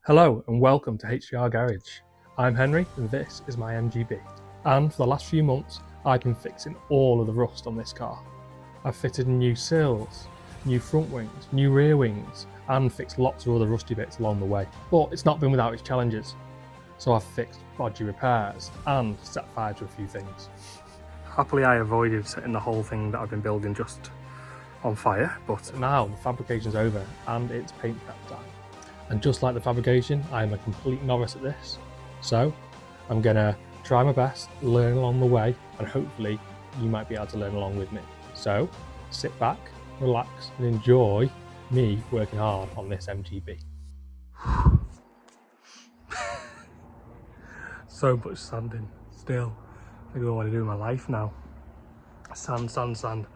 Hello and welcome to HDR Garage. I'm Henry and this is my MGB. And for the last few months I've been fixing all of the rust on this car. I've fitted new sills, new front wings, new rear wings and fixed lots of other rusty bits along the way. But it's not been without its challenges. So I've fixed bodgy repairs and set fire to a few things. Happily I avoided setting the whole thing that I've been building just on fire, but now the fabrication's over and it's paint prep time. And just like the fabrication, I am a complete novice at this. So I'm gonna try my best, learn along the way, and hopefully you might be able to learn along with me. So sit back, relax, and enjoy me working hard on this MGB. So much sanding still. I don't know what to do in my life now. Sand, sand, sand.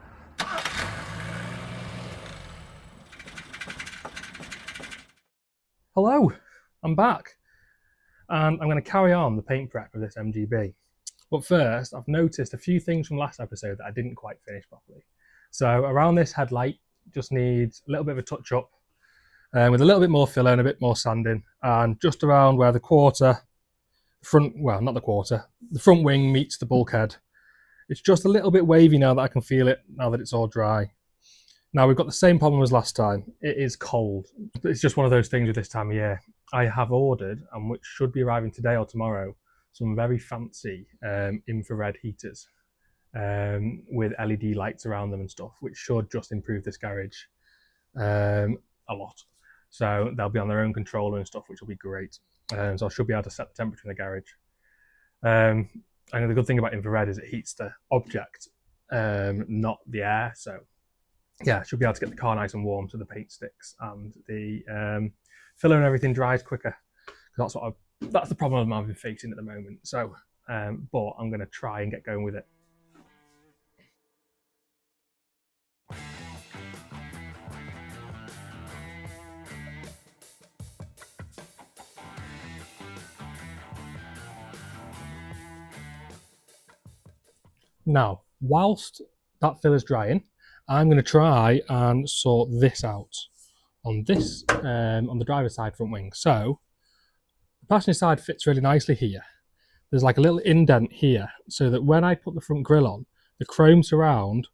Hello, I'm back. And I'm going to carry on the paint prep of this MGB. But first, I've noticed a few things from last episode that I didn't quite finish properly. So around this headlight, just needs a little bit of a touch up with a little bit more filler and a bit more sanding. And just around where the front wing meets the bulkhead. It's just a little bit wavy now that I can feel it, now that it's all dry. Now we've got the same problem as last time. It is cold. It's just one of those things with this time of year. I have ordered, and which should be arriving today or tomorrow, some very fancy infrared heaters with LED lights around them and stuff, which should just improve this garage a lot. So they'll be on their own controller and stuff, which will be great. So I should be able to set the temperature in the garage. And the good thing about infrared is it heats the object, not the air. So yeah, should be able to get the car nice and warm so the paint sticks and the filler and everything dries quicker. That's the problem I've been facing at the moment. So, but I'm going to try and get going with it. Now, whilst that filler's drying, I'm going to try and sort this out on this on the driver's side front wing. So the passenger side fits really nicely here. There's like a little indent here so that when I put the front grille on, the chrome surround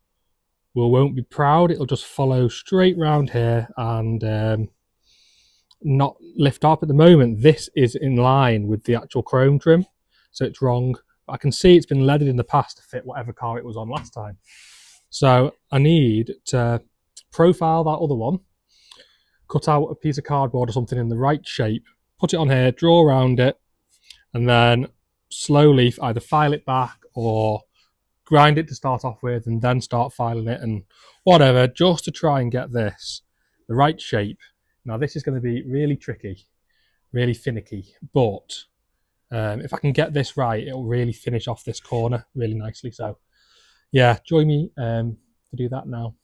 won't be proud. It'll just follow straight round here and not lift up. At the moment, this is in line with the actual chrome trim, so it's wrong. I can see it's been leaded in the past to fit whatever car it was on last time. So I need to profile that other one, cut out a piece of cardboard or something in the right shape, put it on here, draw around it, and then slowly either file it back or grind it to start off with and then start filing it and whatever, just to try and get this the right shape. Now this is going to be really tricky, really finicky, but if I can get this right, it'll really finish off this corner really nicely. So yeah, join me to do that now.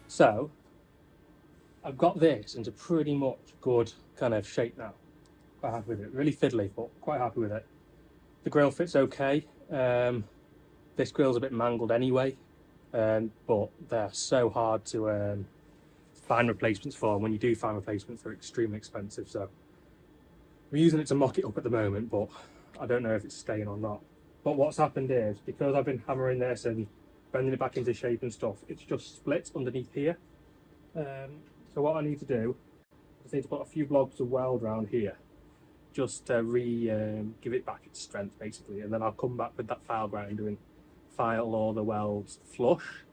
So I've got this into pretty much good kind of shape now. Quite happy with it. Really fiddly, but quite happy with it. The grille fits okay. This grille's a bit mangled anyway, but they're so hard to find replacements for. And when you do find replacements, they're extremely expensive. So I'm using it to mock it up at the moment, but I don't know if it's staying or not. But what's happened is, because I've been hammering this and bending it back into shape and stuff, it's just split underneath here. So what I need to do, I just need to put a few blobs of weld around here, just to give it back its strength basically, and then I'll come back with that file grinder and file all the welds flush,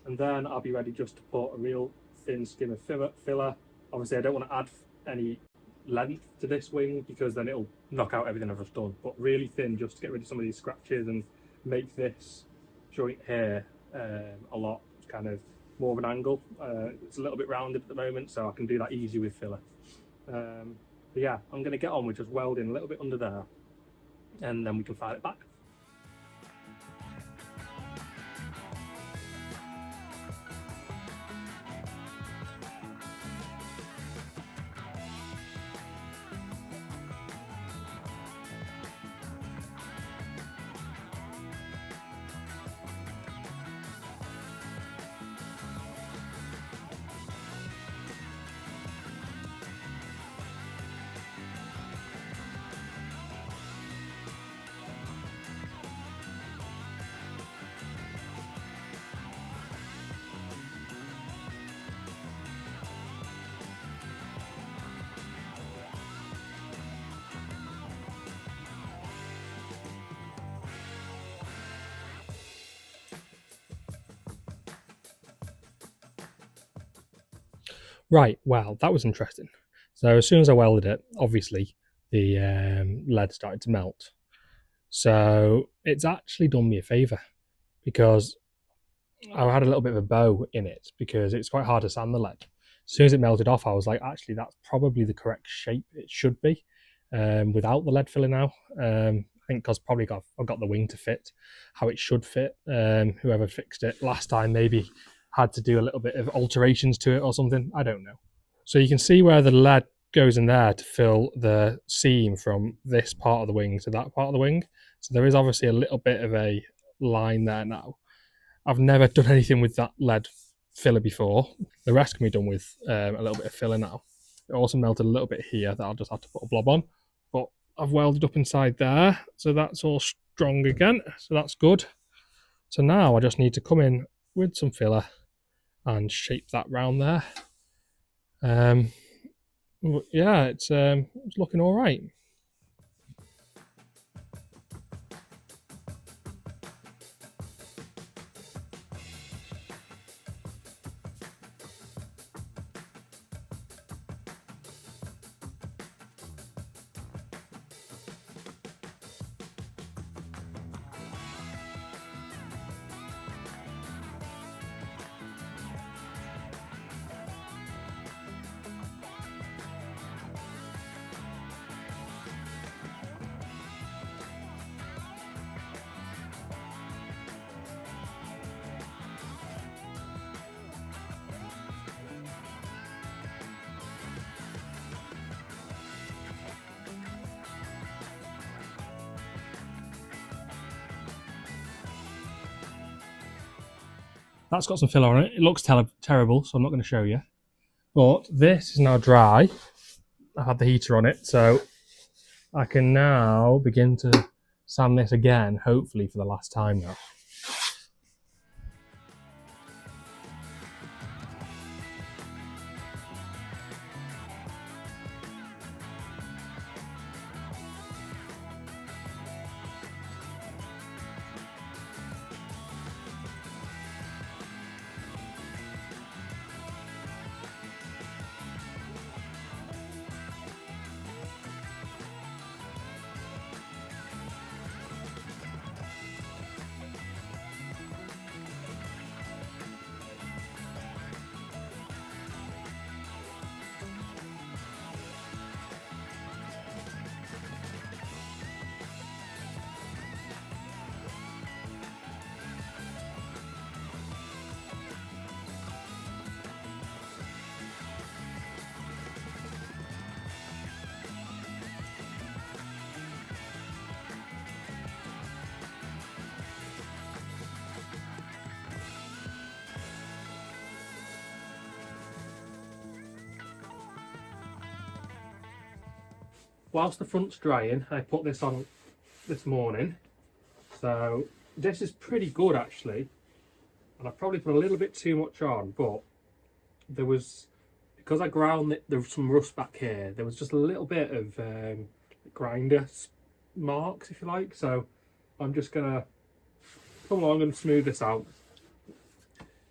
and then I'll be ready just to put a real thin skim of filler. Obviously I don't want to add any length to this wing because then it'll knock out everything I've just done, but really thin just to get rid of some of these scratches and make this joint here a lot kind of more of an angle. It's a little bit rounded at the moment, so I can do that easy with filler. But yeah, I'm going to get on with just welding a little bit under there, and then we can file it back. Right, well, that was interesting. So as soon as I welded it, obviously the lead started to melt. So it's actually done me a favour, because I had a little bit of a bow in it because it's quite hard to sand the lead. As soon as it melted off, I was like, actually, that's probably the correct shape it should be without the lead filler now. I think because probably I've got the wing to fit how it should fit. Whoever fixed it last time maybe had to do a little bit of alterations to it or something. I don't know. So you can see where the lead goes in there to fill the seam from this part of the wing to that part of the wing. So there is obviously a little bit of a line there now. I've never done anything with that lead filler before. The rest can be done with a little bit of filler now. It also melted a little bit here that I'll just have to put a blob on. But I've welded up inside there, so that's all strong again. So that's good. So now I just need to come in with some filler and shape that round there. Yeah, it's looking all right. That's got some filler on it. It looks terrible, so I'm not going to show you. But this is now dry. I've had the heater on it, so I can now begin to sand this again, hopefully for the last time now. Whilst the front's drying, I put this on this morning. So this is pretty good actually. and I probably put a little bit too much on, but there was, because I ground it, there was some rust back here, there was just a little bit of grinder marks, if you like. So I'm just gonna come along and smooth this out,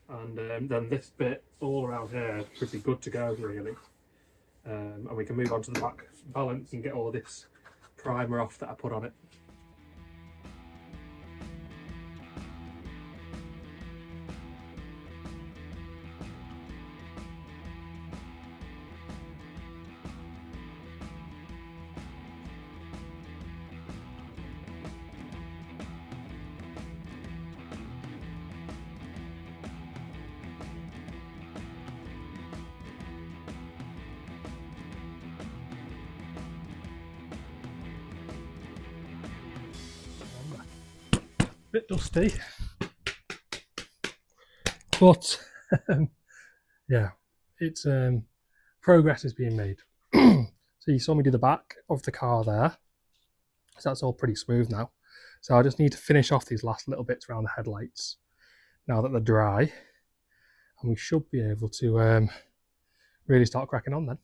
and then this bit all around here is pretty good to go really. And we can move on to the back valence and get all this primer off that I put on it. Bit dusty, but yeah, it's progress is being made. So you saw me do the back of the car there, so that's all pretty smooth now. So I just need to finish off these last little bits around the headlights now that they're dry, and we should be able to really start cracking on then.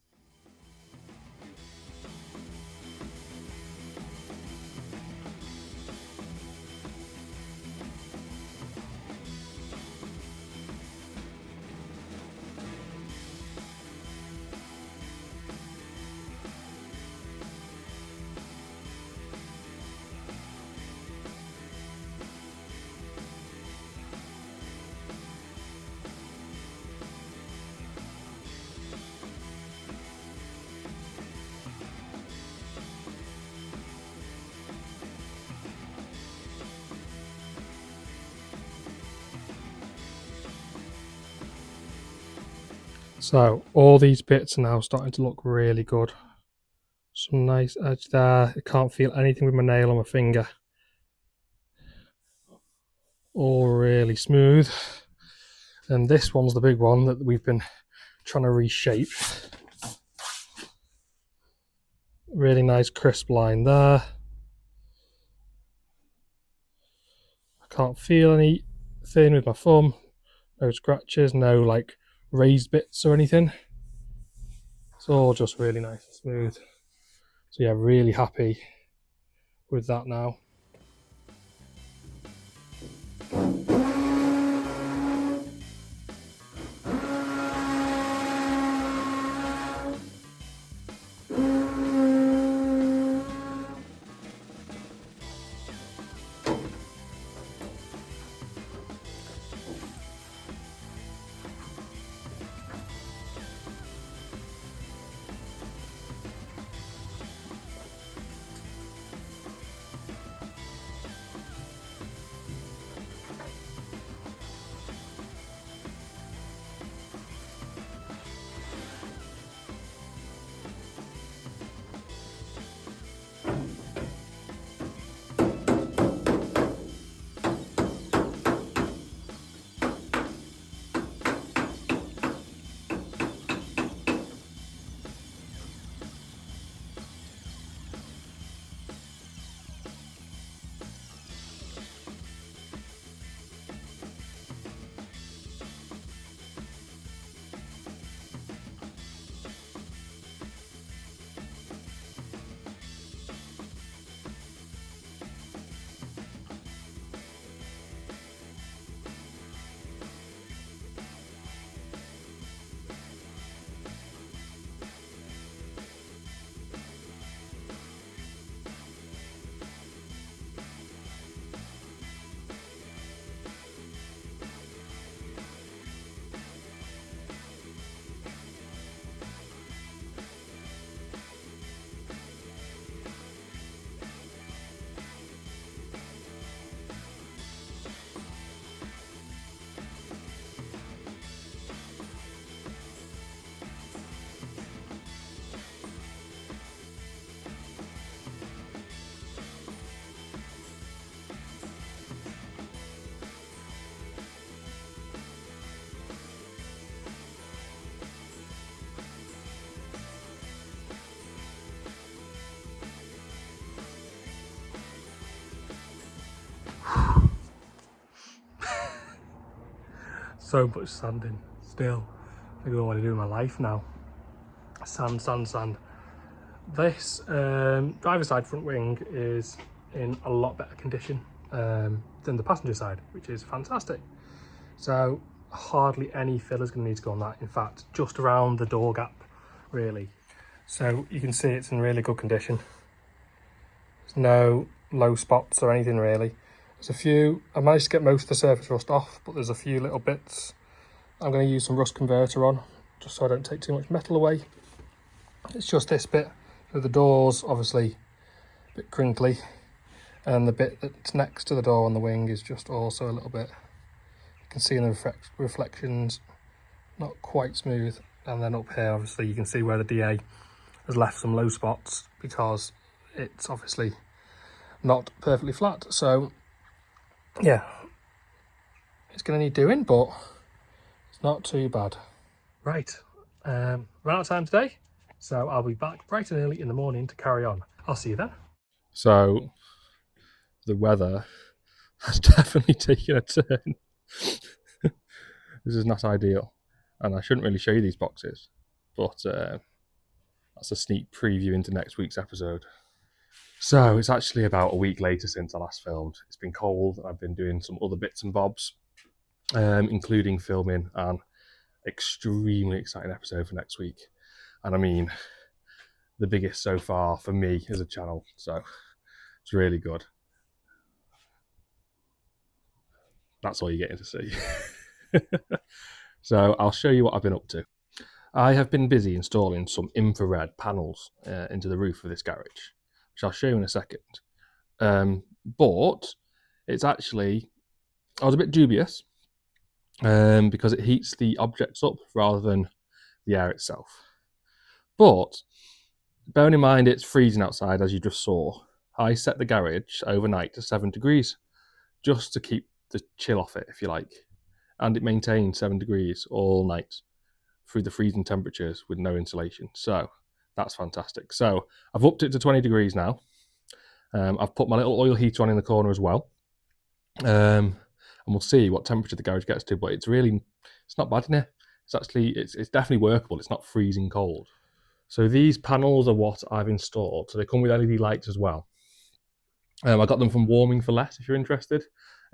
So all these bits are now starting to look really good. Some nice edge there. I can't feel anything with my nail on my finger. All really smooth. And this one's the big one that we've been trying to reshape. Really nice crisp line there. I can't feel anything with my thumb. No scratches, no like raised bits or anything. It's all just really nice and smooth. So yeah, really happy with that now. So much sanding still. I don't know what to do with my life now. Sand, sand, sand. This driver's side front wing is in a lot better condition than the passenger side, which is fantastic. So hardly any filler is going to need to go on that. In fact, just around the door gap, really. So you can see it's in really good condition. There's no low spots or anything really. There's a few, I managed to get most of the surface rust off, but there's a few little bits. I'm going to use some rust converter on, just so I don't take too much metal away. It's just this bit. So the door's obviously a bit crinkly, and the bit that's next to the door on the wing is just also a little bit, you can see in the reflections, not quite smooth. And then up here, obviously, you can see where the DA has left some low spots because it's obviously not perfectly flat. So yeah, it's going to need doing, but it's not too bad. Right, ran out of time today, so I'll be back bright and early in the morning to carry on. I'll see you then. So the weather has definitely taken a turn. This is not ideal, and I shouldn't really show you these boxes, but that's a sneak preview into next week's episode. So it's actually about a week later since I last filmed. It's been cold. I've been doing some other bits and bobs, including filming an extremely exciting episode for next week. And I mean, the biggest so far for me as a channel. So it's really good. That's all you're getting to see. So I'll show you what I've been up to. I have been busy installing some infrared panels into the roof of this garage, which I'll show you in a second. But it's actually, I was a bit dubious because it heats the objects up rather than the air itself. But bearing in mind it's freezing outside, as you just saw, I set the garage overnight to 7 degrees just to keep the chill off it, if you like. And it maintained 7 degrees all night through the freezing temperatures with no insulation. So that's fantastic. So I've upped it to 20 degrees now. I've put my little oil heater on in the corner as well. And we'll see what temperature the garage gets to, but it's not bad in here. It's definitely workable. It's not freezing cold. So these panels are what I've installed. So they come with LED lights as well. I got them from Warming for Less, if you're interested.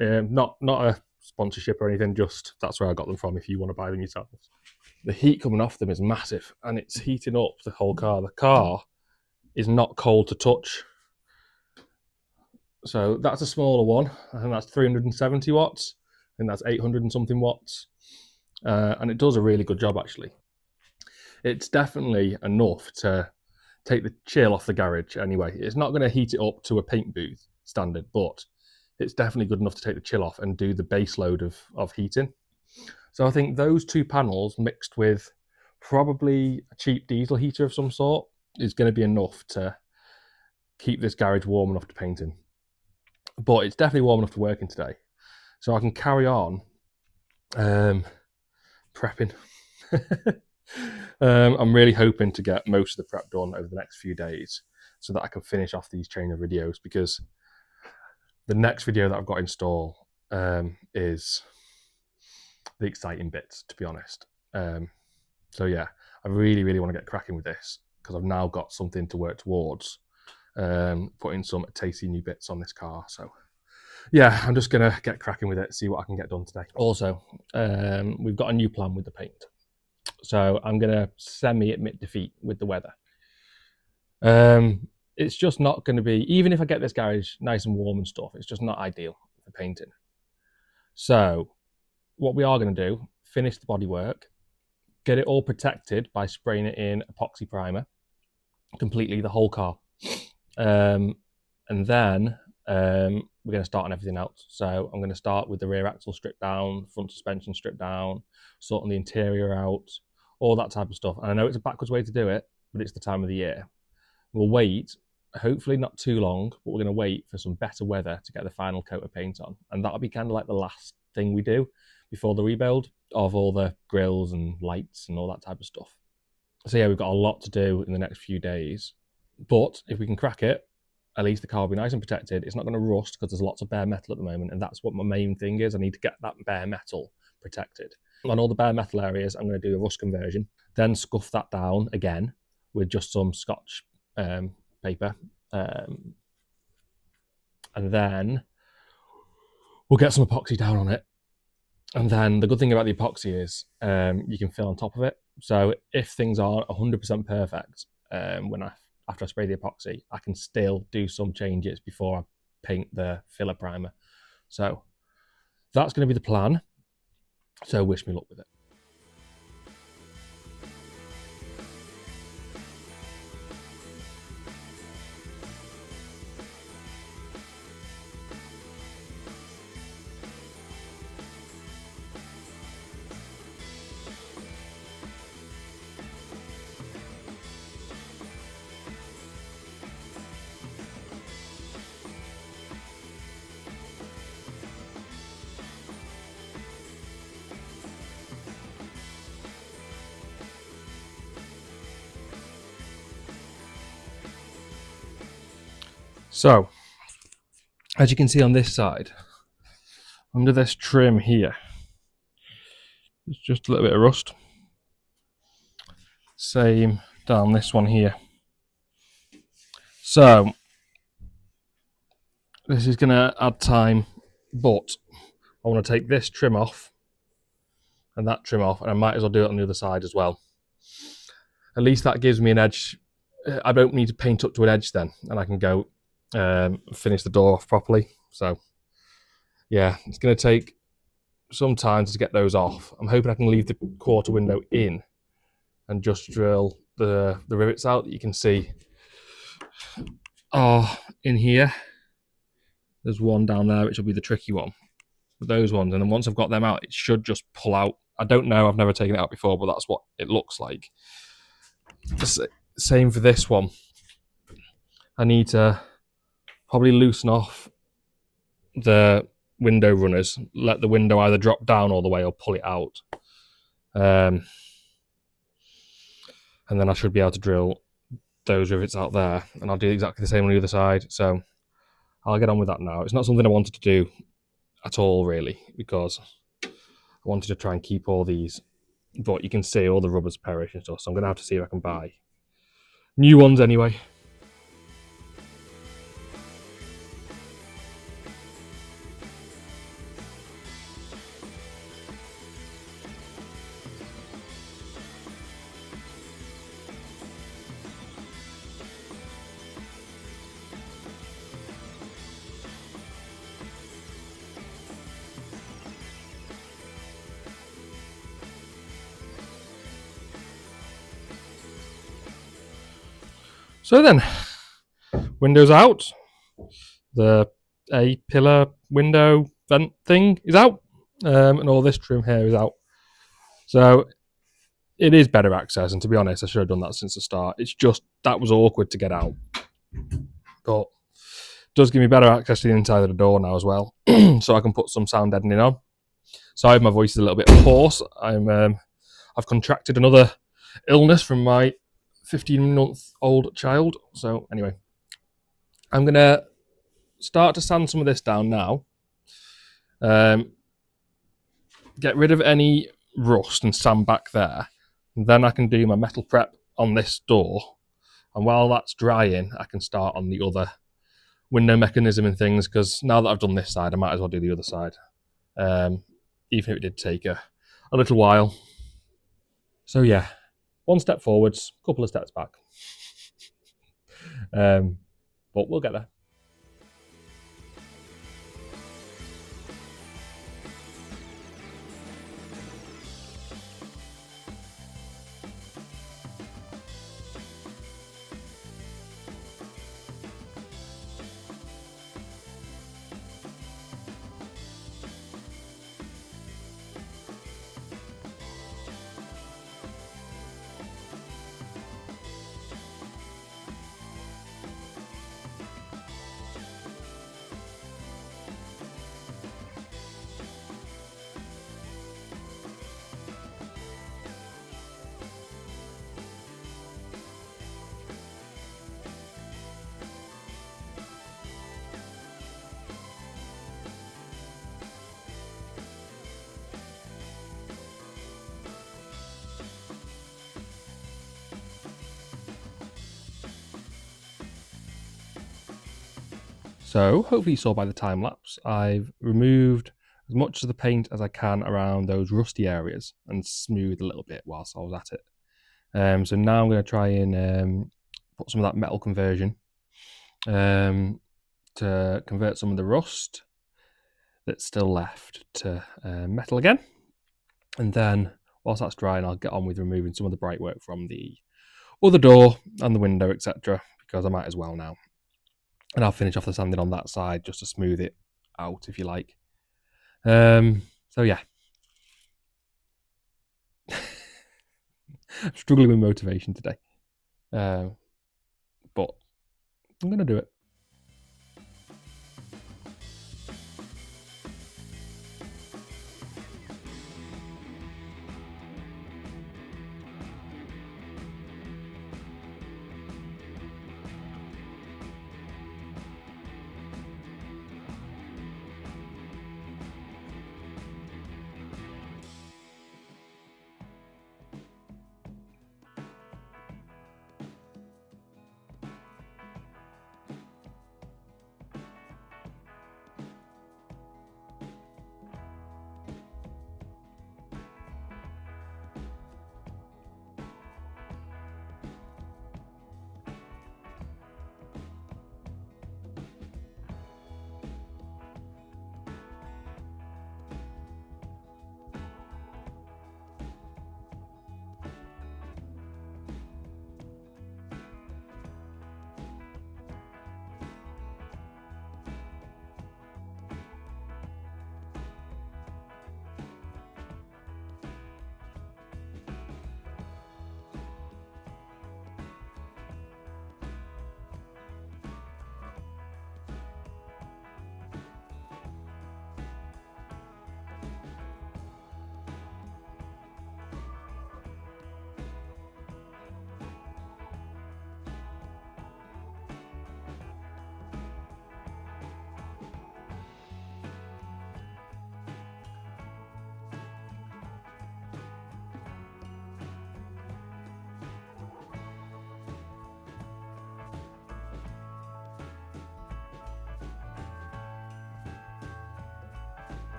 Not a sponsorship or anything, just that's where I got them from if you want to buy them yourselves. The heat coming off them is massive, and it's heating up the whole car. The car is not cold to touch. So that's a smaller one. I think that's 370 watts. I think that's 800 and something watts. And it does a really good job, actually. It's definitely enough to take the chill off the garage anyway. It's not going to heat it up to a paint booth standard, but it's definitely good enough to take the chill off and do the base load of heating. So I think those two panels mixed with probably a cheap diesel heater of some sort is going to be enough to keep this garage warm enough to paint in. But it's definitely warm enough to work in today. So I can carry on prepping. I'm really hoping to get most of the prep done over the next few days so that I can finish off these chain of videos, because the next video that I've got in store is the exciting bits, to be honest. So yeah, I really, really want to get cracking with this because I've now got something to work towards, putting some tasty new bits on this car. So yeah, I'm just going to get cracking with it, see what I can get done today. Also, we've got a new plan with the paint. So I'm going to semi-admit defeat with the weather. It's just not going to be, even if I get this garage nice and warm and stuff, it's just not ideal for painting. So what we are going to do, finish the bodywork, get it all protected by spraying it in epoxy primer, completely the whole car. And then we're going to start on everything else. So I'm going to start with the rear axle stripped down, front suspension stripped down, sorting the interior out, all that type of stuff. And I know it's a backwards way to do it, but it's the time of the year. We'll wait, hopefully not too long, but we're going to wait for some better weather to get the final coat of paint on. And that'll be kind of like the last thing we do before the rebuild of all the grills and lights and all that type of stuff. So yeah, we've got a lot to do in the next few days. But if we can crack it, at least the car will be nice and protected. It's not going to rust because there's lots of bare metal at the moment, and that's what my main thing is. I need to get that bare metal protected. On all the bare metal areas, I'm going to do a rust conversion, then scuff that down again with just some Scotch paper, and then we'll get some epoxy down on it. And then the good thing about the epoxy is you can fill on top of it. So if things aren't 100% perfect after I spray the epoxy, I can still do some changes before I paint the filler primer. So that's going to be the plan. So wish me luck with it. So, as you can see on this side, under this trim here, there's just a little bit of rust. Same down this one here. So, this is going to add time, but I want to take this trim off and that trim off, and I might as well do it on the other side as well. At least that gives me an edge. I don't need to paint up to an edge then, and I can go finish the door off properly. So yeah, it's going to take some time to get those off. I'm hoping I can leave the quarter window in and just drill the rivets out that you can see are in here. There's one down there which will be the tricky one with those ones, and then once I've got them out, it should just pull out. I don't know, I've never taken it out before, but that's what it looks like. Same for this one. I need to probably loosen off the window runners, let the window either drop down all the way or pull it out. And then I should be able to drill those rivets out there, and I'll do exactly the same on the other side. So I'll get on with that now. It's not something I wanted to do at all, really, because I wanted to try and keep all these, but you can see all the rubbers perish and stuff, so I'm going to have to see if I can buy new ones anyway. So then, windows out, the A-pillar window vent thing is out, and all this trim here is out. So it is better access, and to be honest, I should have done that since the start. It's just, that was awkward to get out. But it does give me better access to the inside of the door now as well, so I can put some sound deadening on. Sorry if my voice is a little bit hoarse. I've contracted another illness from my 15-month-old child. So anyway, I'm going to start to sand some of this down now. Get rid of any rust and sand back there. And then I can do my metal prep on this door. And while that's drying, I can start on the other window mechanism and things, because now that I've done this side, I might as well do the other side. Even if it did take a little while. So yeah, one step forwards, a couple of steps back. But we'll get there. So hopefully you saw by the time lapse, I've removed as much of the paint as I can around those rusty areas and smoothed a little bit whilst I was at it. So now I'm going to try and put some of that metal conversion to convert some of the rust that's still left to metal again. And then whilst that's drying, I'll get on with removing some of the bright work from the other door and the window, etc., because I might as well now. And I'll finish off the sanding on that side just to smooth it out, if you like. So yeah. I'm struggling with motivation today. But I'm going to do it.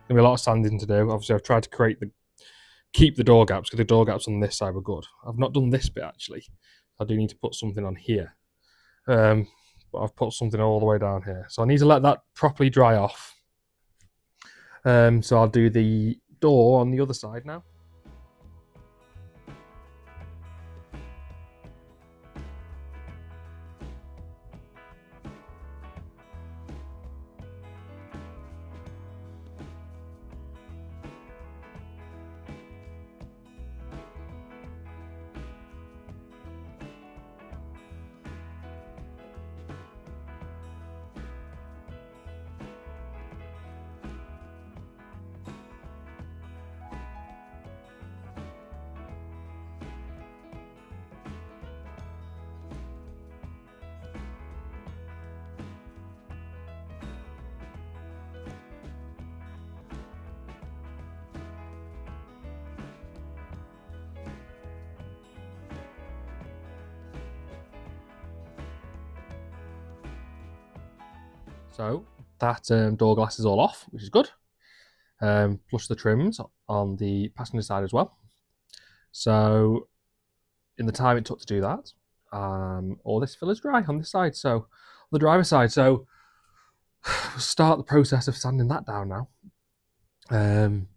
There'll be a lot of sanding to do. Obviously, I've tried to keep the door gaps because the door gaps on this side were good. I've not done this bit actually. I do need to put something on here. But I've put something all the way down here. So I need to let that properly dry off. So I'll do the door on the other side now. So that door glass is all off, which is good. Plus the trims on the passenger side as well. So in the time it took to do that, all this fill is dry on this side, so on the driver's side. So we'll start the process of sanding that down now.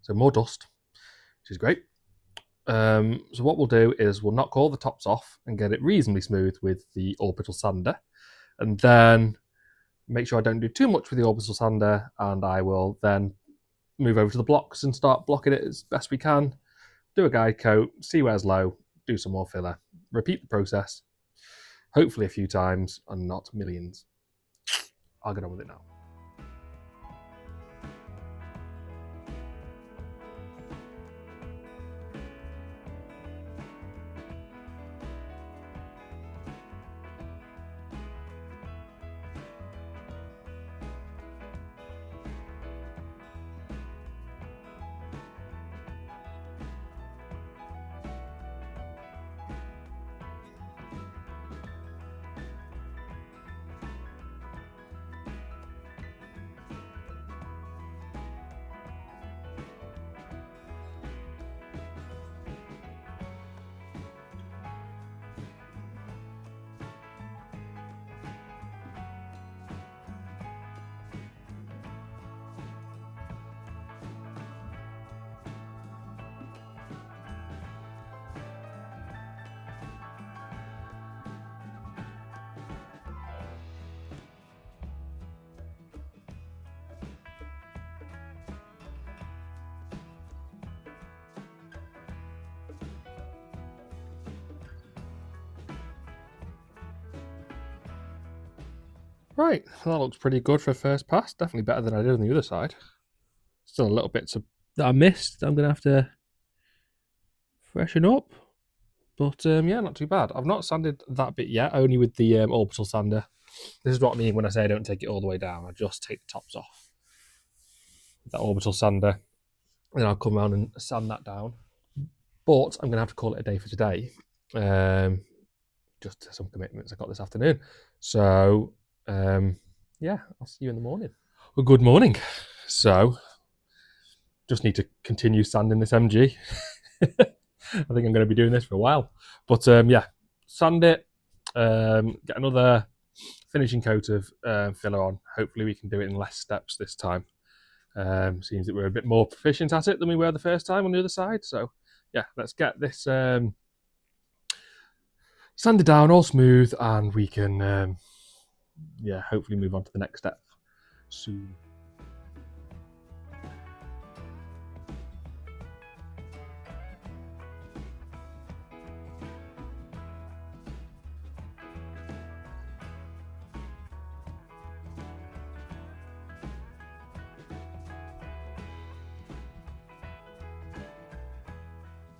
So more dust, which is great. So what we'll do is we'll knock all the tops off and get it reasonably smooth with the orbital sander, and then make sure I don't do too much with the orbital sander, and I will then move over to the blocks and start blocking it as best we can. Do a guide coat, see where's low, do some more filler, repeat the process, hopefully a few times and not millions. I'll get on with it now. Right, well, that looks pretty good for a first pass. Definitely better than I did on the other side. Still a little bit that I missed. I'm going to have to freshen up. But yeah, not too bad. I've not sanded that bit yet, only with the orbital sander. This is what I mean when I say I don't take it all the way down. I just take the tops off with that orbital sander. Then I'll come around and sand that down. But I'm going to have to call it a day for today. Just some commitments I got this afternoon. So yeah, I'll see you in the morning. Well, good morning. So just need to continue sanding this MG. I think I'm going to be doing this for a while. But yeah, sand it, get another finishing coat of filler on. Hopefully we can do it in less steps this time. Seems that we're a bit more proficient at it than we were the first time on the other side. So yeah, let's get this sanded down all smooth, and we can yeah, hopefully move on to the next step soon.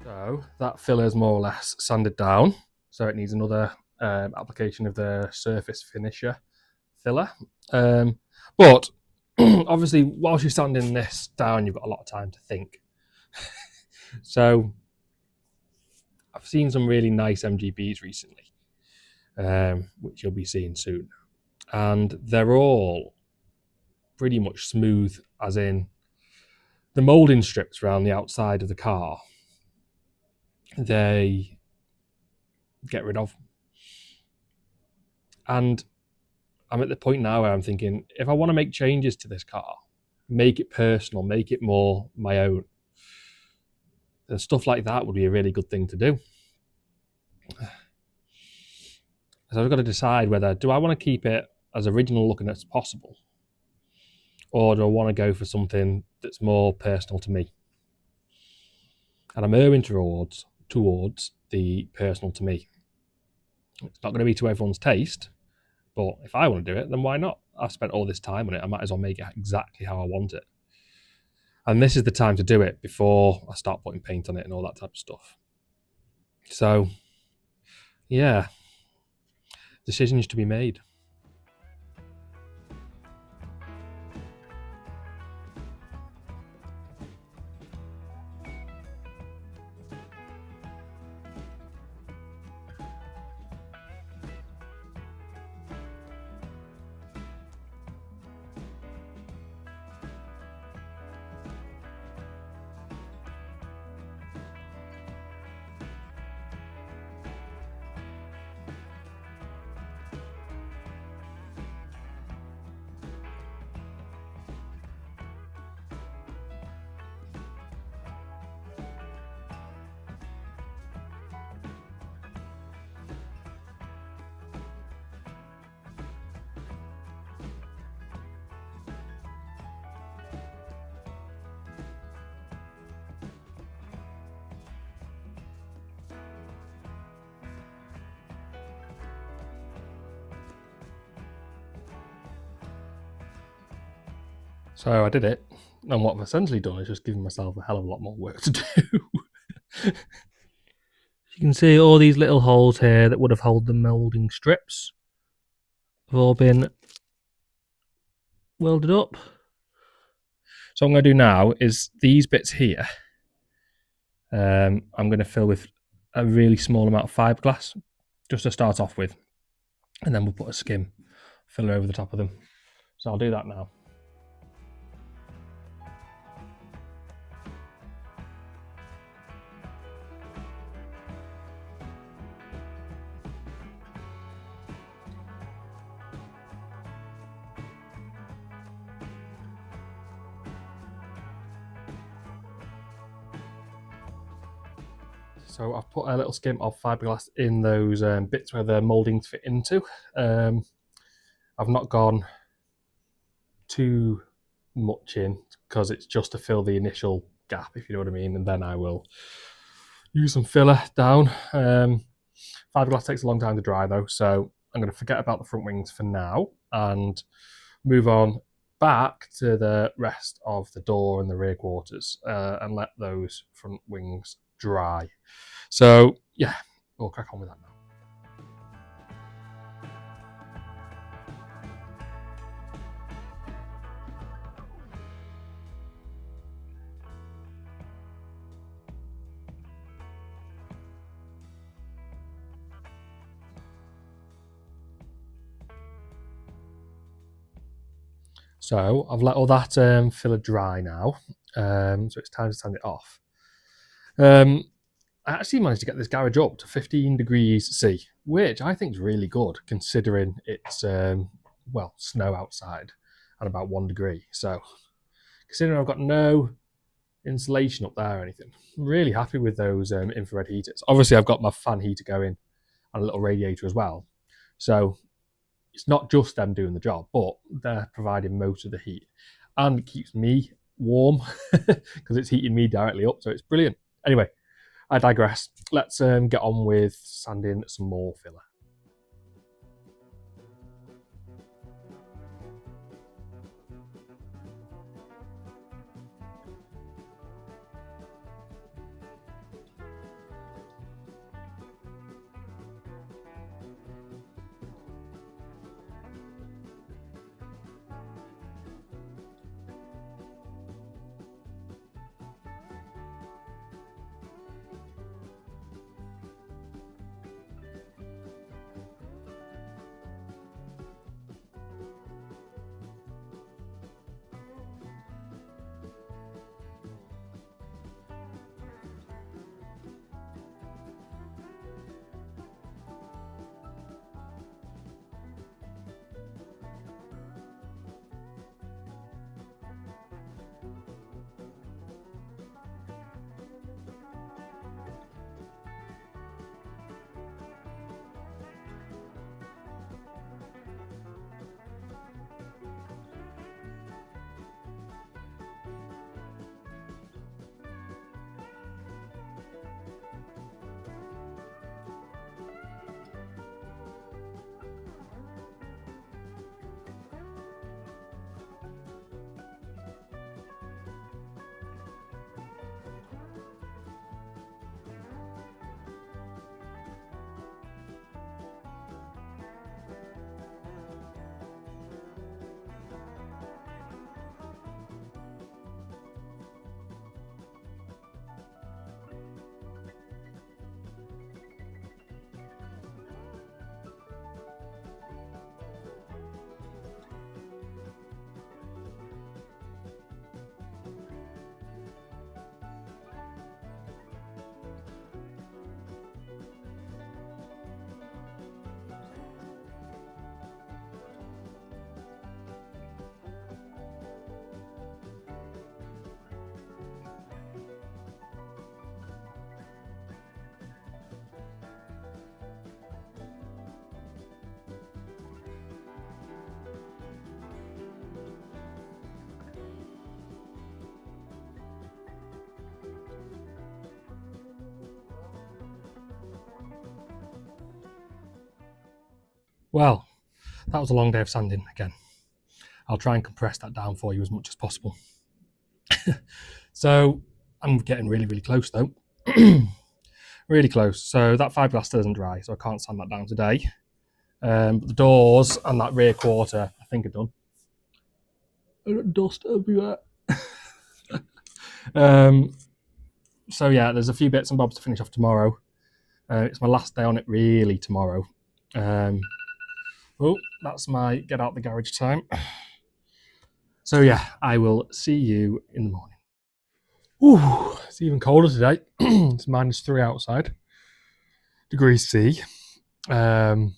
So that filler is more or less sanded down. So it needs another application of the surface finisher filler. But obviously, whilst you're sanding this down, you've got a lot of time to think. So I've seen some really nice MGBs recently, which you'll be seeing soon. And they're all pretty much smooth, as in the moulding strips around the outside of the car, they get rid of. And I'm at the point now where I'm thinking, if I want to make changes to this car, make it personal, make it more my own, then stuff like that would be a really good thing to do. So I've got to decide whether, do I want to keep it as original looking as possible, or do I want to go for something that's more personal to me? And I'm erring towards the personal to me. It's not going to be to everyone's taste, but if I want to do it, then why not? I've spent all this time on it. I might as well make it exactly how I want it. And this is the time to do it before I start putting paint on it and all that type of stuff. So, yeah, decisions to be made. So I did it, and what I've essentially done is just given myself a hell of a lot more work to do. You can see all these little holes here that would have held the moulding strips have all been welded up. So what I'm going to do now is these bits here, I'm going to fill with a really small amount of fiberglass, just to start off with, and then we'll put a skim filler over the top of them. So I'll do that now. So I've put a little skim of fiberglass in those bits where the mouldings fit into. I've not gone too much in because it's just to fill the initial gap, if you know what I mean, and then I will use some filler down. Fiberglass takes a long time to dry though, so I'm going to forget about the front wings for now, and move on back to the rest of the door and the rear quarters and let those front wings dry. So yeah, we'll crack on with that now. So I've let all that filler dry now, so it's time to sand it off. I actually managed to get this garage up to 15 degrees C, which I think is really good considering it's, well, snow outside and about 1 degree. So considering I've got no insulation up there or anything, I'm really happy with those infrared heaters. Obviously I've got my fan heater going and a little radiator as well. So it's not just them doing the job, but they're providing most of the heat, and it keeps me warm because it's heating me directly up, so it's brilliant. Anyway, I digress. Let's get on with sanding some more filler. Well, that was a long day of sanding again. I'll try and compress that down for you as much as possible. So I'm getting really, really close though. Really close. So that fiberglass still isn't dry, so I can't sand that down today. But the doors and that rear quarter, I think, are done. I've got dust everywhere. So yeah, there's a few bits and bobs to finish off tomorrow. It's my last day on it really tomorrow. Oh, that's my get out the garage time. So yeah, I will see you in the morning. Ooh, it's even colder today. It's -3 outside, degrees C. Managed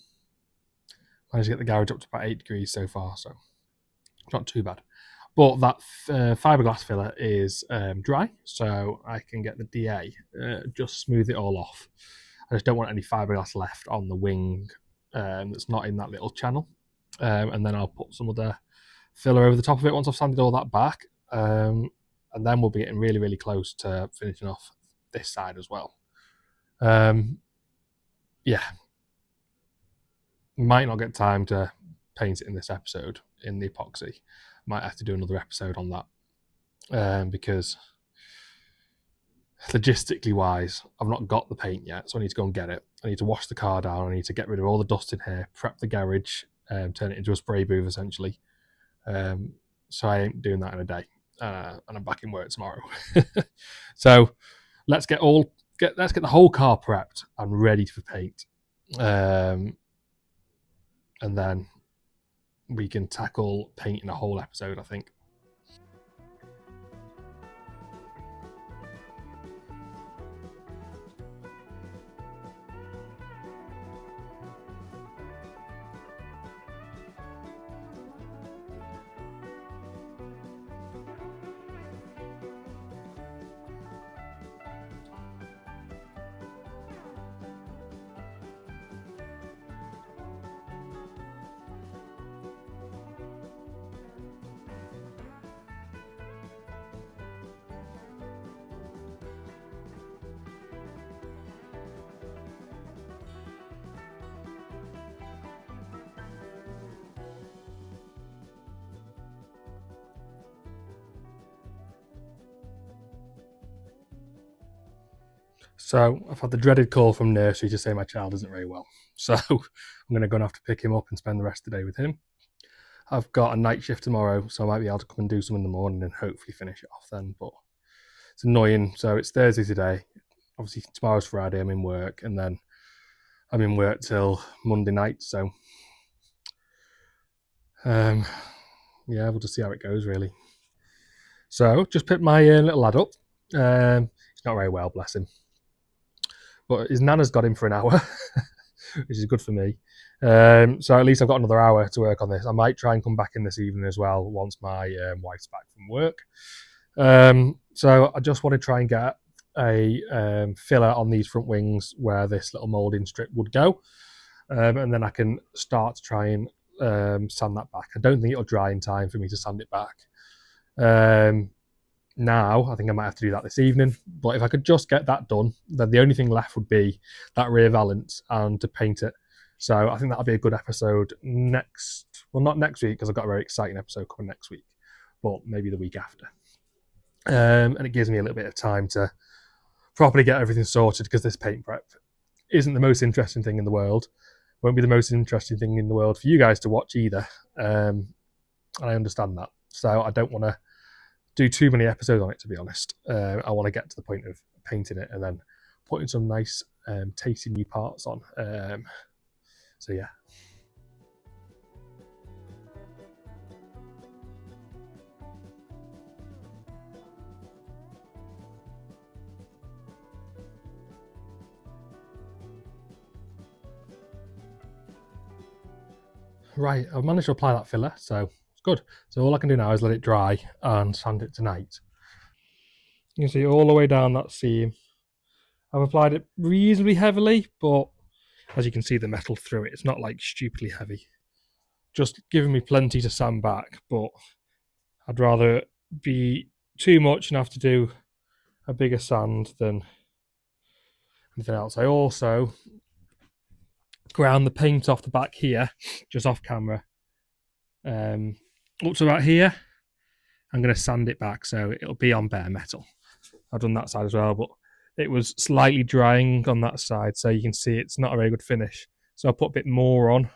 to get the garage up to about 8 degrees so far, so it's not too bad. But that fiberglass filler is dry, so I can get the DA, just smooth it all off. I just don't want any fiberglass left on the wing that's not in that little channel. And then I'll put some other filler over the top of it once I've sanded all that back. And then we'll be getting really, really close to finishing off this side as well. Yeah. Might not get time to paint it in this episode in the epoxy. Might have to do another episode on that because logistically wise, I've not got the paint yet, so I need to go and get it. I need to wash the car down. I need to get rid of all the dust in here, prep the garage, turn it into a spray booth essentially. So I ain't doing that in a day, and I'm back in work tomorrow. So let's get the whole car prepped and ready for paint, and then we can tackle painting a whole episode, I think. So I've had the dreaded call from nursery to say my child isn't very well. So I'm going to go and have to pick him up and spend the rest of the day with him. I've got a night shift tomorrow, so I might be able to come and do some in the morning and hopefully finish it off then. But it's annoying. So it's Thursday today. Obviously tomorrow's Friday. I'm in work, and then I'm in work till Monday night. So yeah, we'll just see how it goes really. So just picked my little lad up. He's not very well, bless him. But his nana's got him for an hour, which is good for me. So at least I've got another hour to work on this. I might try and come back in this evening as well once my wife's back from work. So I just want to try and get a filler on these front wings where this little moulding strip would go. And then I can start to try and sand that back. I don't think it'll dry in time for me to sand it back. Now, I think I might have to do that this evening. But if I could just get that done, then the only thing left would be that rear valence and to paint it. So I think that'll be a good episode not next week, because I've got a very exciting episode coming next week, but maybe the week after. And it gives me a little bit of time to properly get everything sorted, because this paint prep isn't the most interesting thing in the world. Won't be the most interesting thing in the world for you guys to watch either. And I understand that. So I don't want to do too many episodes on it, to be honest. I want to get to the point of painting it and then putting some nice tasty new parts on. So yeah. Right, I've managed to apply that filler, so it's good. So all I can do now is let it dry and sand it tonight. You can see all the way down that seam. I've applied it reasonably heavily, but as you can see the metal through it, it's not like stupidly heavy. Just giving me plenty to sand back, but I'd rather be too much and have to do a bigger sand than anything else. I also ground the paint off the back here, just off camera, up to about here. I'm going to sand it back so it'll be on bare metal. I've done that side as well, but it was slightly drying on that side, so you can see it's not a very good finish. So I'll put a bit more on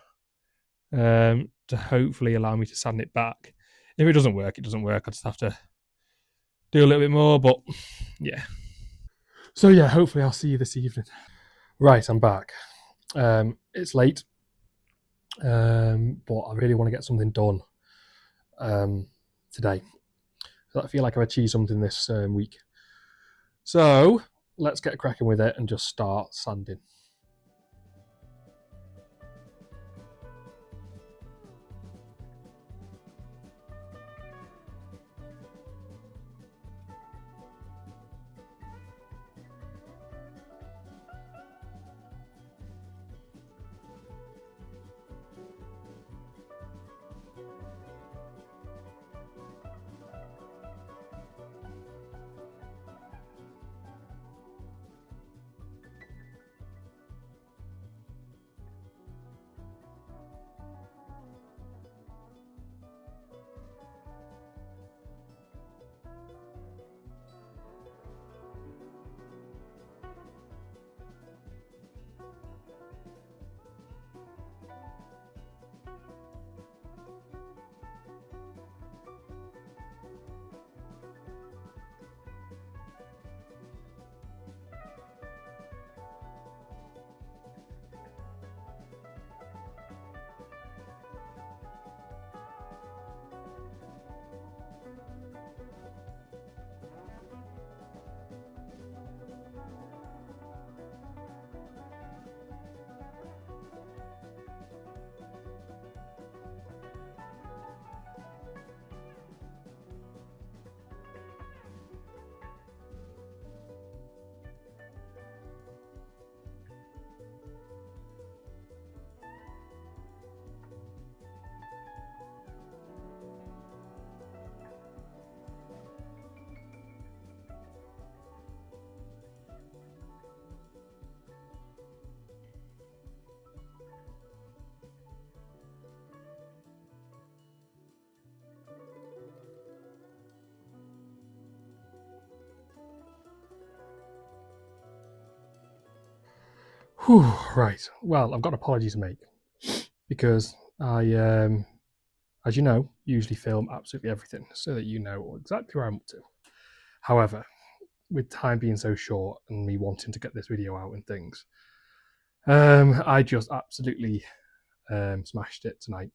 to hopefully allow me to sand it back. If it doesn't work, it doesn't work. I just have to do a little bit more, but yeah. So yeah, hopefully I'll see you this evening. Right, I'm back. It's late, but I really want to get something done today. I feel like I've achieved something this week. So let's get cracking with it and just start sanding. Whew, right, well, I've got an apology to make because I, as you know, usually film absolutely everything so that you know exactly where I'm up to. However, with time being so short and me wanting to get this video out and things, I just absolutely smashed it tonight.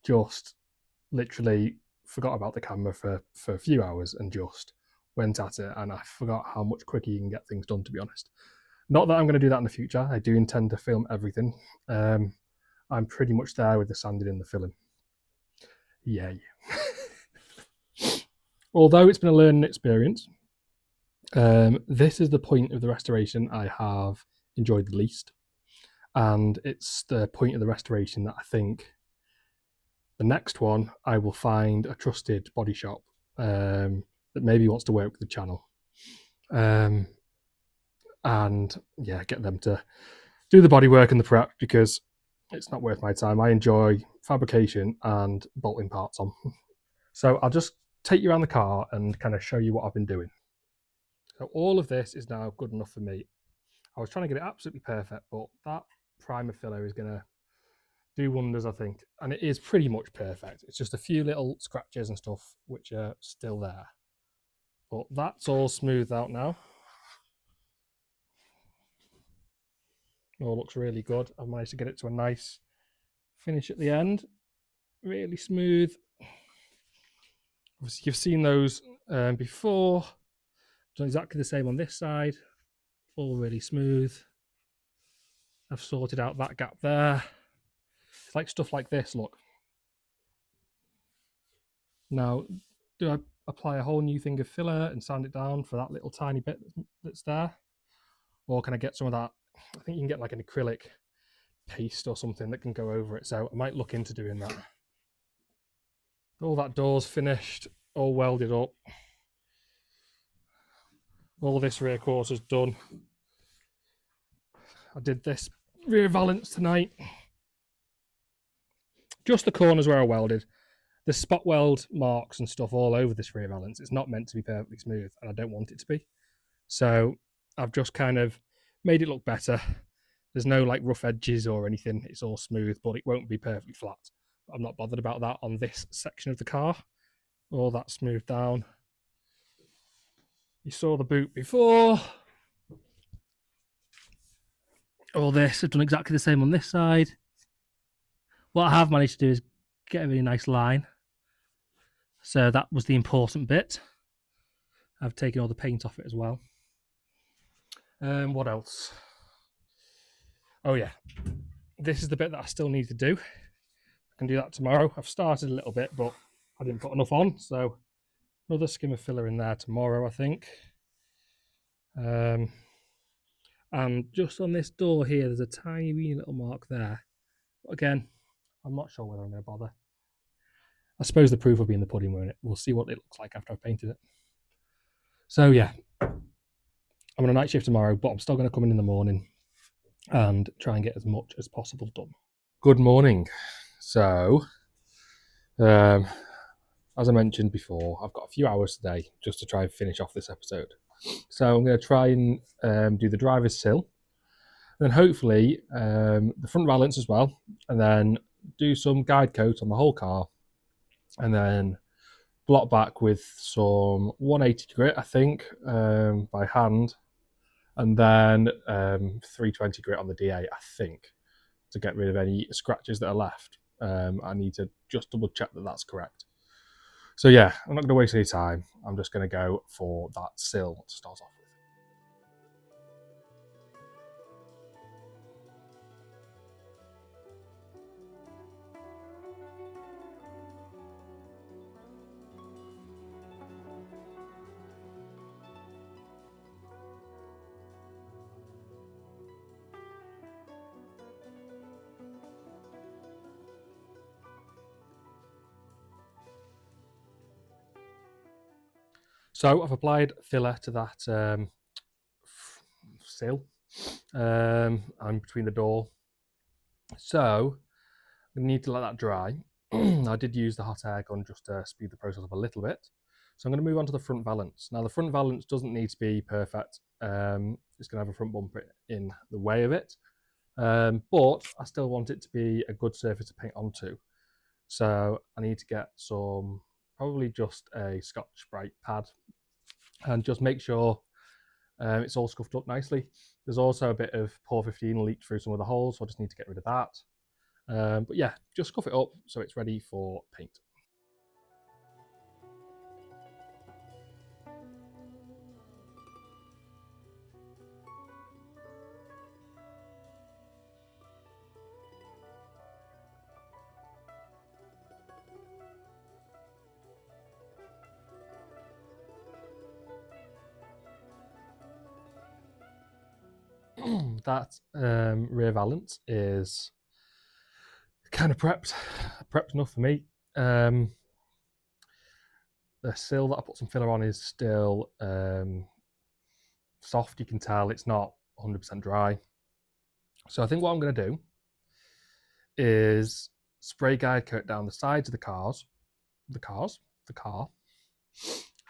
Just literally forgot about the camera for a few hours and just went at it, and I forgot how much quicker you can get things done, to be honest. Not that I'm going to do that in the future. I do intend to film everything. I'm pretty much there with the sanding and the filling. Yay. Although it's been a learning experience, this is the point of the restoration I have enjoyed the least. And it's the point of the restoration that I think the next one I will find a trusted body shop that maybe wants to work with the channel. And yeah, get them to do the body work and the prep, because it's not worth my time. I enjoy fabrication and bolting parts on. So I'll just take you around the car and kind of show you what I've been doing. So all of this is now good enough for me. I was trying to get it absolutely perfect, but that primer filler is going to do wonders, I think. And it is pretty much perfect. It's just a few little scratches and stuff which are still there. But that's all smoothed out now. All looks really good. I've managed to get it to a nice finish at the end. Really smooth. Obviously, you've seen those before. Done exactly the same on this side. All really smooth. I've sorted out that gap there. It's like stuff like this, look. Now, do I apply a whole new thing of filler and sand it down for that little tiny bit that's there? Or can I get some of that? I think you can get like an acrylic paste or something that can go over it. So I might look into doing that. All that door's finished, all welded up. All this rear quarter's done. I did this rear valance tonight. Just the corners where I welded. There's spot weld marks and stuff all over this rear valance. It's not meant to be perfectly smooth, and I don't want it to be. So I've just kind of made it look better. There's no like rough edges or anything. It's all smooth, but it won't be perfectly flat. But I'm not bothered about that on this section of the car. All that smoothed down. You saw the boot before. All this, I've done exactly the same on this side. What I have managed to do is get a really nice line. So that was the important bit. I've taken all the paint off it as well. What else? Oh yeah, this is the bit that I still need to do. I can do that tomorrow. I've started a little bit, but I didn't put enough on. So another skim of filler in there tomorrow, I think. And just on this door here, there's a tiny wee little mark there. But again, I'm not sure whether I'm going to bother. I suppose the proof will be in the pudding, won't it? We'll see what it looks like after I've painted it. So yeah, I'm on a night shift tomorrow, but I'm still going to come in the morning and try and get as much as possible done. Good morning. So, as I mentioned before, I've got a few hours today just to try and finish off this episode. So I'm going to try and do the driver's sill, and then hopefully the front valance as well, and then do some guide coat on the whole car, and then block back with some 180 grit, I think, by hand, and then 320 grit on the DA, I think, to get rid of any scratches that are left. I need to just double check that that's correct. So yeah, I'm not going to waste any time. I'm just going to go for that sill to start off with. So I've applied filler to that sill and between the door. So I need to let that dry. I did use the hot air gun just to speed the process up a little bit. So I'm going to move on to the front valance. Now the front valance doesn't need to be perfect. it's going to have a front bumper in the way of it. But I still want it to be a good surface to paint onto. So I need to get some, probably just a Scotch-Brite pad, and just make sure it's all scuffed up nicely. There's also a bit of Pour 15 leaked through some of the holes, so I just need to get rid of that. But yeah, just scuff it up so it's ready for paint. That rear valance is kind of prepped enough for me. The sill that I put some filler on is still soft. You can tell it's not 100% dry. So I think what I'm going to do is spray guide coat down the sides of the car,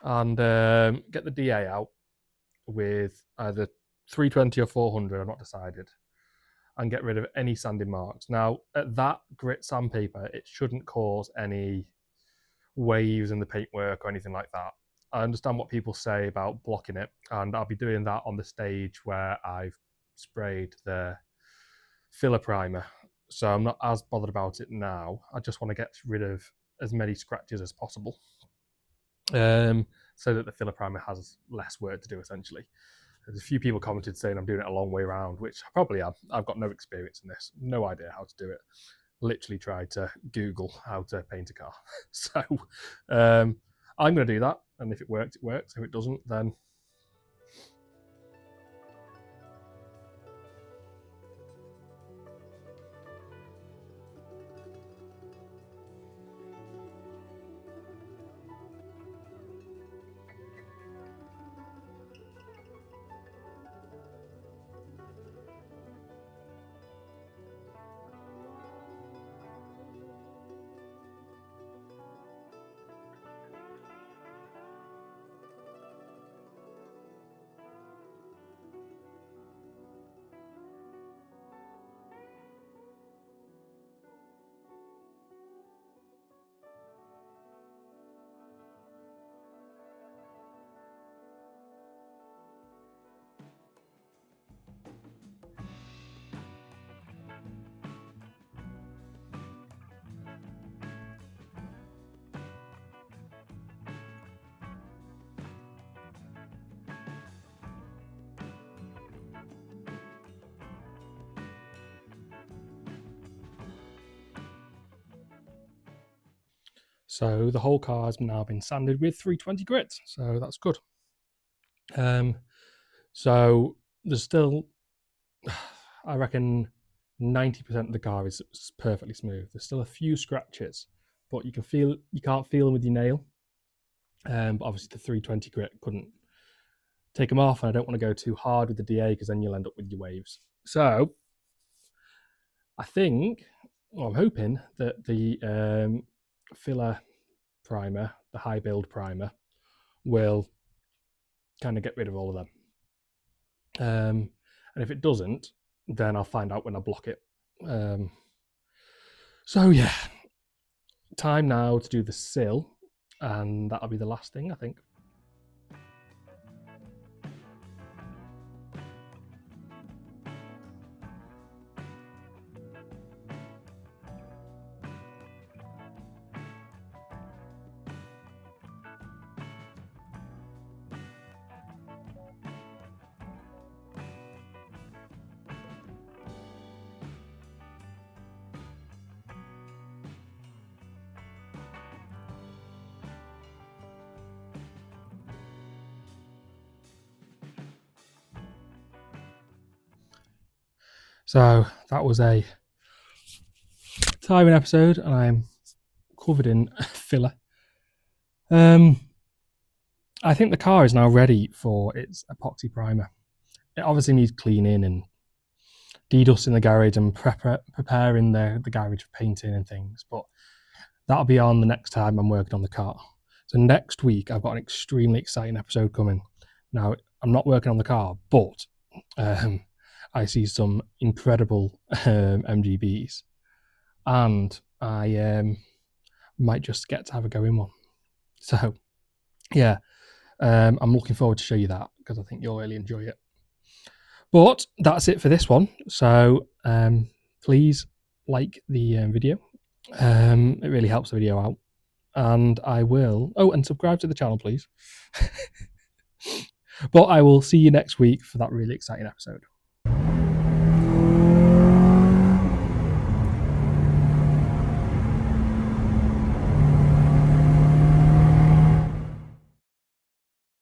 and get the DA out with either 320 or 400, I've not decided, and get rid of any sanding marks. Now, at that grit sandpaper, it shouldn't cause any waves in the paintwork or anything like that. I understand what people say about blocking it, and I'll be doing that on the stage where I've sprayed the filler primer. So I'm not as bothered about it now. I just want to get rid of as many scratches as possible, so that the filler primer has less work to do, essentially. There's a few people commented saying I'm doing it a long way around, which I probably am. I've got no experience in this, no idea how to do it. Literally tried to Google how to paint a car. So I'm going to do that, and if it works, it works. If it doesn't, then so the whole car has now been sanded with 320 grit, so that's good. So there's still, I reckon, 90% of the car is perfectly smooth. There's still a few scratches, but you can't feel them with your nail. But obviously the 320 grit couldn't take them off, and I don't want to go too hard with the DA because then you'll end up with your waves. So I think, well, I'm hoping that the filler primer, the high build primer, will kind of get rid of all of them. And if it doesn't, then I'll find out when I block it. So yeah, time now to do the sill, and that'll be the last thing, I think. So that was a tiring episode, and I'm covered in filler. I think the car is now ready for its epoxy primer. It obviously needs cleaning and de-dusting the garage and preparing the garage for painting and things, but that'll be on the next time I'm working on the car. So next week I've got an extremely exciting episode coming. Now, I'm not working on the car, but I see some incredible MGBs, and I might just get to have a go in one. So yeah, I'm looking forward to show you that, because I think you'll really enjoy it. But that's it for this one. So please like the video. It really helps the video out. And I will... Oh, and subscribe to the channel, please. But I will see you next week for that really exciting episode.